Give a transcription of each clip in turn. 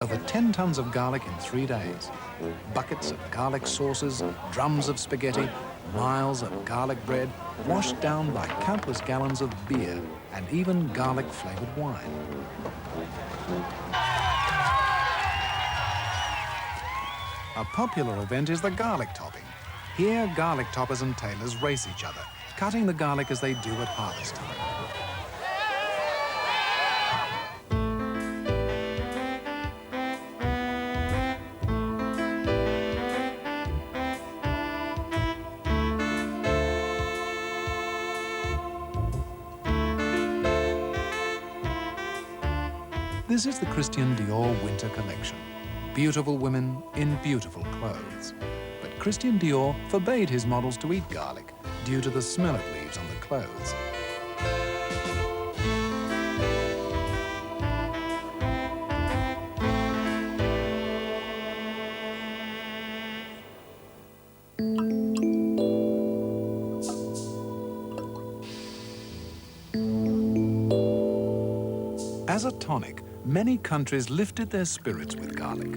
Over 10 tons of garlic in 3 days. Buckets of garlic sauces, drums of spaghetti, miles of garlic bread, washed down by countless gallons of beer and even garlic-flavoured wine. A popular event is the garlic topping. Here, garlic toppers and tailors race each other, cutting the garlic as they do at harvest time. This is the Christian Dior winter collection. Beautiful women in beautiful clothes. But Christian Dior forbade his models to eat garlic due to the smell it leaves on the clothes. As a tonic, many countries lifted their spirits with garlic.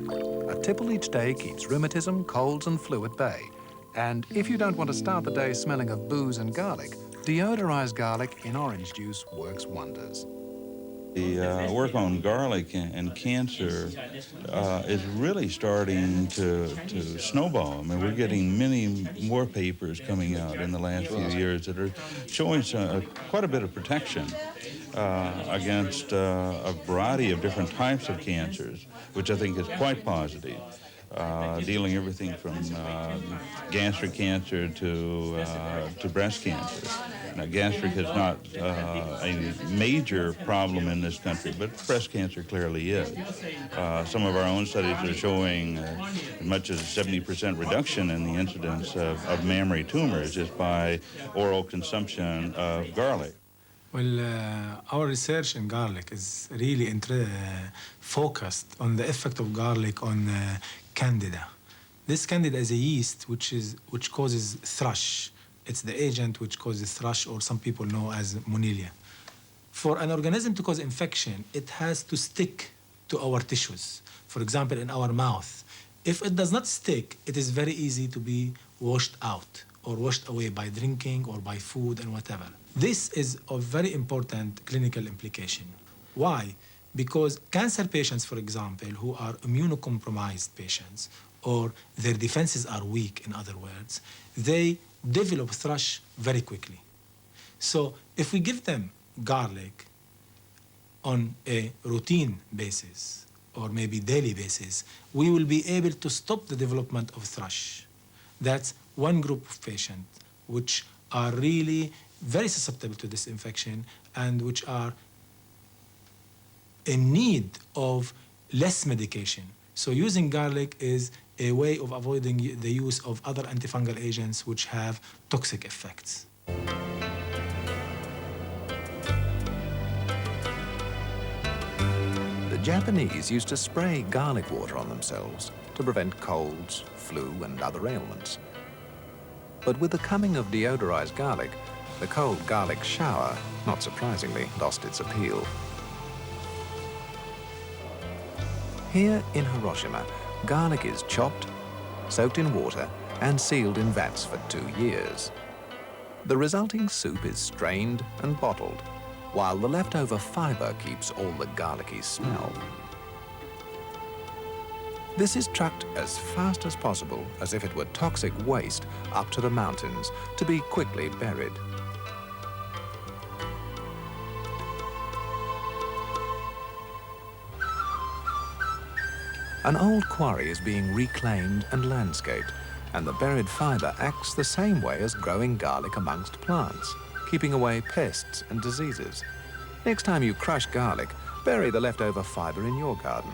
A tipple each day keeps rheumatism, colds and flu at bay. And if you don't want to start the day smelling of booze and garlic, deodorized garlic in orange juice works wonders. The work on garlic and cancer is really starting to snowball. I mean, we're getting many more papers coming out in the last few years that are showing quite a bit of protection against a variety of different types of cancers, which I think is quite positive. Dealing everything from gastric cancer to breast cancer. Now, gastric is not a major problem in this country, but breast cancer clearly is. Some of our own studies are showing as much as a 70% reduction in the incidence of mammary tumors just by oral consumption of garlic. Well, our research in garlic is really focused on the effect of garlic on Candida. This Candida is a yeast which causes thrush. It's the agent which causes thrush, or some people know as Moniliae. For an organism to cause infection, it has to stick to our tissues. For example, in our mouth. If it does not stick, it is very easy to be washed out or washed away by drinking or by food and whatever. This is a very important clinical implication. Why? Because cancer patients, for example, who are immunocompromised patients, or their defenses are weak, in other words, they develop thrush very quickly. So if we give them garlic on a routine basis, or maybe daily basis, we will be able to stop the development of thrush. That's one group of patients which are really very susceptible to this infection and which are in need of less medication. So using garlic is a way of avoiding the use of other antifungal agents which have toxic effects. The Japanese used to spray garlic water on themselves to prevent colds, flu and other ailments. But with the coming of deodorized garlic, the cold garlic shower, not surprisingly, lost its appeal. Here in Hiroshima, garlic is chopped, soaked in water and sealed in vats for 2 years. The resulting soup is strained and bottled, while the leftover fibre keeps all the garlicky smell. This is trucked as fast as possible, as if it were toxic waste, up to the mountains to be quickly buried. An old quarry is being reclaimed and landscaped, and the buried fibre acts the same way as growing garlic amongst plants, keeping away pests and diseases. Next time you crush garlic, bury the leftover fibre in your garden.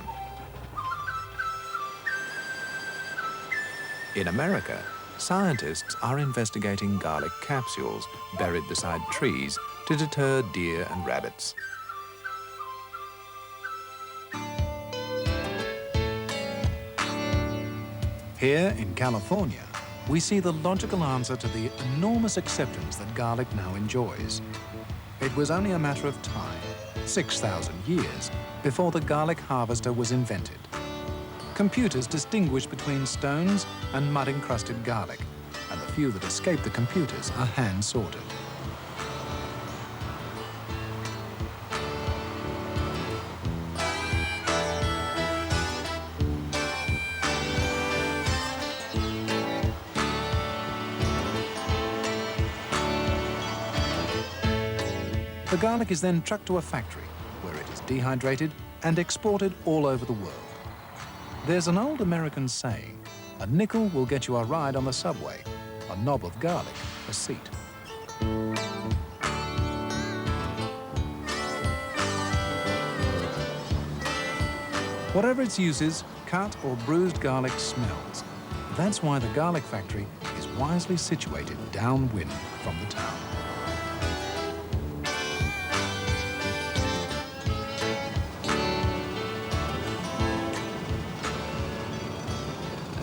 In America, scientists are investigating garlic capsules buried beside trees to deter deer and rabbits. Here in California, we see the logical answer to the enormous acceptance that garlic now enjoys. It was only a matter of time, 6,000 years, before the garlic harvester was invented. Computers distinguish between stones and mud-encrusted garlic, and the few that escape the computers are hand-sorted. The garlic is then trucked to a factory where it is dehydrated and exported all over the world. There's an old American saying, a nickel will get you a ride on the subway, a knob of garlic a seat. Whatever its uses, cut or bruised garlic smells. That's why the garlic factory is wisely situated downwind from the town.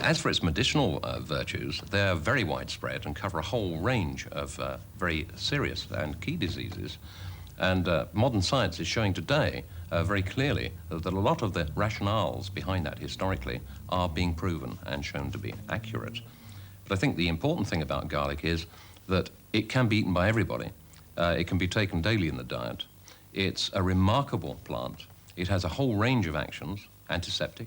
As for its medicinal virtues, they're very widespread and cover a whole range of very serious and key diseases. And modern science is showing today very clearly that a lot of the rationales behind that historically are being proven and shown to be accurate. But I think the important thing about garlic is that it can be eaten by everybody. It can be taken daily in the diet. It's a remarkable plant. It has a whole range of actions, antiseptic,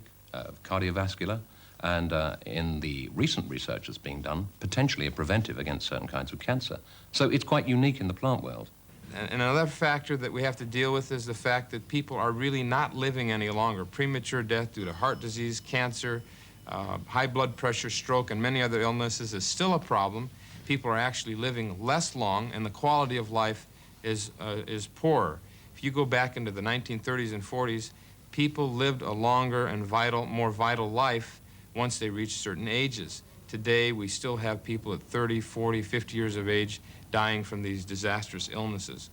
cardiovascular, and in the recent research that's being done, potentially a preventive against certain kinds of cancer. So it's quite unique in the plant world. And another factor that we have to deal with is the fact that people are really not living any longer. Premature death due to heart disease, cancer, high blood pressure, stroke, and many other illnesses is still a problem. People are actually living less long, and the quality of life is poorer. If you go back into the 1930s and 40s, people lived a longer and more vital life once they reached certain ages. Today, we still have people at 30, 40, 50 years of age dying from these disastrous illnesses.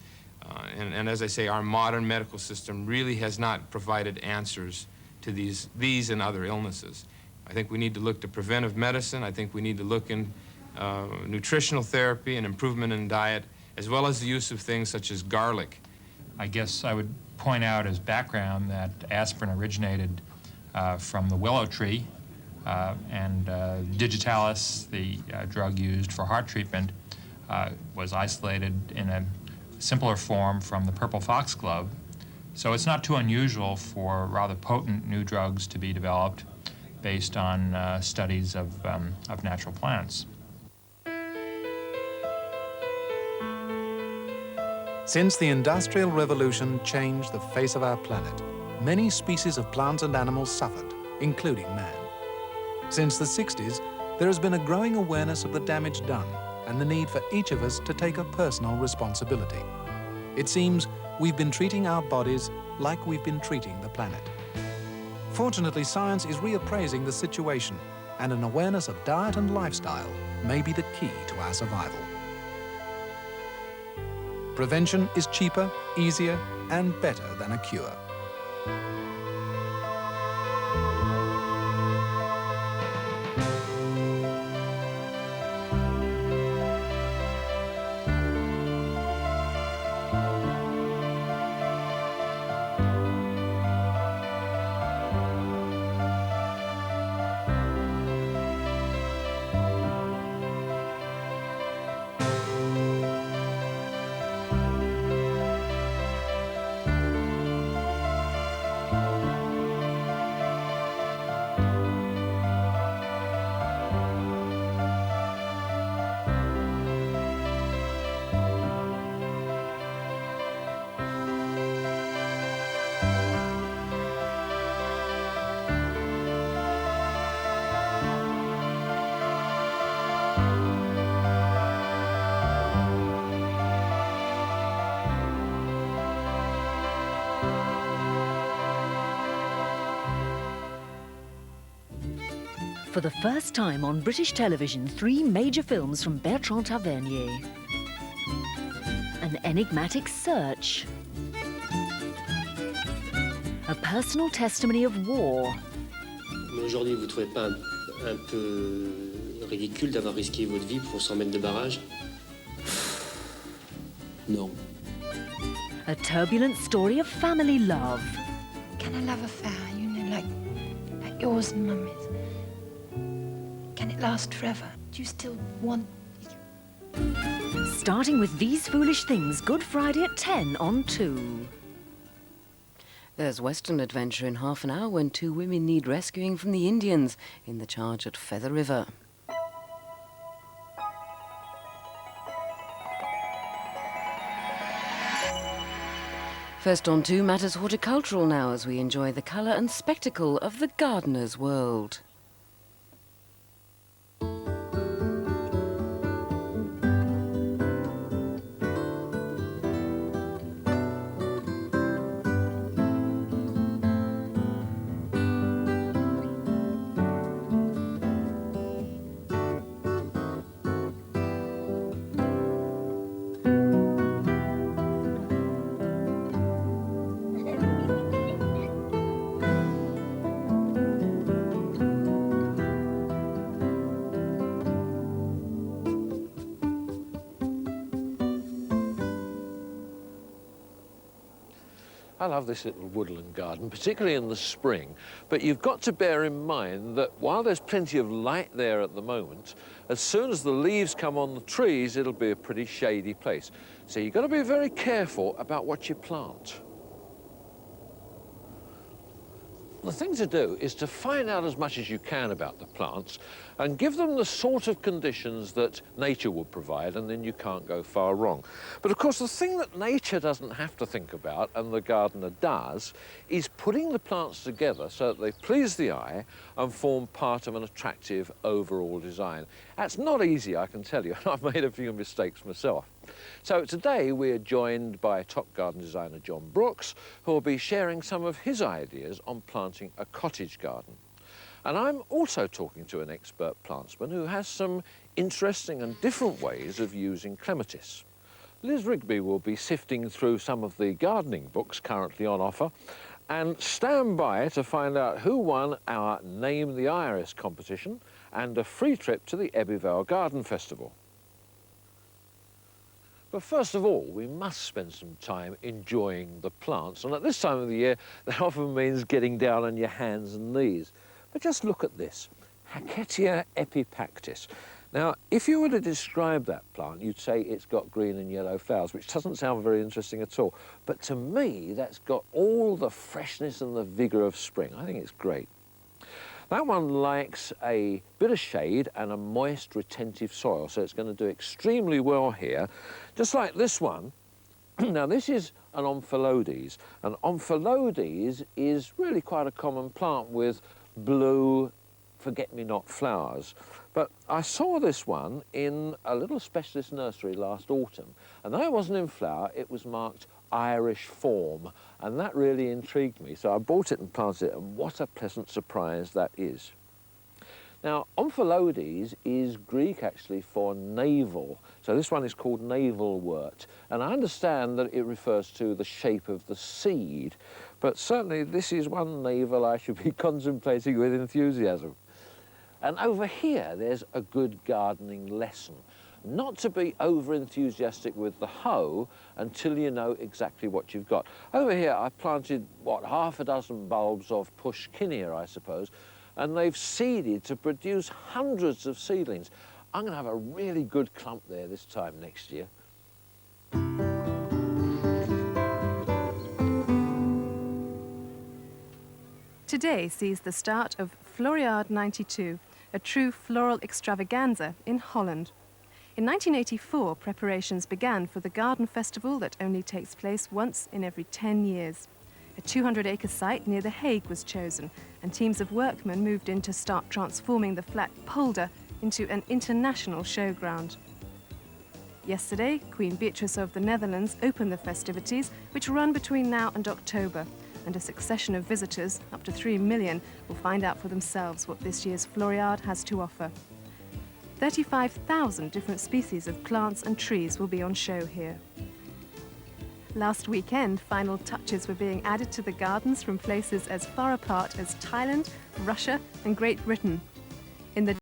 And as I say, our modern medical system really has not provided answers to these and other illnesses. I think we need to look to preventive medicine. I think we need to look in nutritional therapy and improvement in diet, as well as the use of things such as garlic. I guess I would point out as background that aspirin originated from the willow tree, and digitalis, the drug used for heart treatment, was isolated in a simpler form from the purple foxglove. So it's not too unusual for rather potent new drugs to be developed based on studies of natural plants. Since the Industrial Revolution changed the face of our planet, many species of plants and animals suffered, including man. Since the 60s, there has been a growing awareness of the damage done and the need for each of us to take a personal responsibility. It seems we've been treating our bodies like we've been treating the planet. Fortunately, science is reappraising the situation, and an awareness of diet and lifestyle may be the key to our survival. Prevention is cheaper, easier, and better than a cure. For the first time on British television, 3 major films from Bertrand Tavernier. An enigmatic search. A personal testimony of war. Mais aujourd'hui, vous ne trouvez pas un peu ridicule d'avoir risqué votre vie pour 100 mètres de barrage? Non. A turbulent story of family love. Kind of love affair, you know, like yours and Mummy's? Can it last forever? Do you still want... Starting with These Foolish Things, Good Friday at 10 on 2. There's Western adventure in half an hour when 2 women need rescuing from the Indians in the charge at Feather River. First on 2 matters horticultural now as we enjoy the colour and spectacle of the gardener's world. I love this little woodland garden, particularly in the spring, but you've got to bear in mind that while there's plenty of light there at the moment, as soon as the leaves come on the trees, it'll be a pretty shady place. So you've got to be very careful about what you plant. The thing to do is to find out as much as you can about the plants and give them the sort of conditions that nature would provide, and then you can't go far wrong. But of course, the thing that nature doesn't have to think about, and the gardener does, is putting the plants together so that they please the eye and form part of an attractive overall design. That's not easy, I can tell you, and I've made a few mistakes myself. So today we're joined by top garden designer John Brooks, who will be sharing some of his ideas on planting a cottage garden. And I'm also talking to an expert plantsman who has some interesting and different ways of using clematis. Liz Rigby will be sifting through some of the gardening books currently on offer, and stand by to find out who won our Name the Iris competition and a free trip to the Abbey Vale Garden Festival. But first of all, we must spend some time enjoying the plants. And at this time of the year, that often means getting down on your hands and knees. But just look at this, Hackettia epipactis. Now, if you were to describe that plant, you'd say it's got green and yellow flowers, which doesn't sound very interesting at all. But to me, that's got all the freshness and the vigour of spring. I think it's great. That one likes a bit of shade and a moist, retentive soil, so it's going to do extremely well here. Just like this one. Now, this is an Omphalodes, and Omphalodes is really quite a common plant with blue forget-me-not flowers. But I saw this one in a little specialist nursery last autumn, and though it wasn't in flower, it was marked Irish form, and that really intrigued me. So I bought it and planted it, and what a pleasant surprise that is. Now, Omphalodes is Greek actually for navel, so this one is called navelwort, and I understand that it refers to the shape of the seed, but certainly this is one navel I should be contemplating with enthusiasm. And over here, there's a good gardening lesson. Not to be over-enthusiastic with the hoe until you know exactly what you've got. Over here, I planted, what, half a dozen bulbs of Pushkinia, I suppose, and they've seeded to produce hundreds of seedlings. I'm going to have a really good clump there this time next year. Today sees the start of Floriade 92, a true floral extravaganza in Holland. In 1984, preparations began for the garden festival that only takes place once in every 10 years. A 200-acre site near The Hague was chosen, and teams of workmen moved in to start transforming the flat polder into an international showground. Yesterday, Queen Beatrice of the Netherlands opened the festivities, which run between now and October, and a succession of visitors, up to 3 million, will find out for themselves what this year's Floriade has to offer. 35,000 different species of plants and trees will be on show here. Last weekend, final touches were being added to the gardens from places as far apart as Thailand, Russia and Great Britain. In the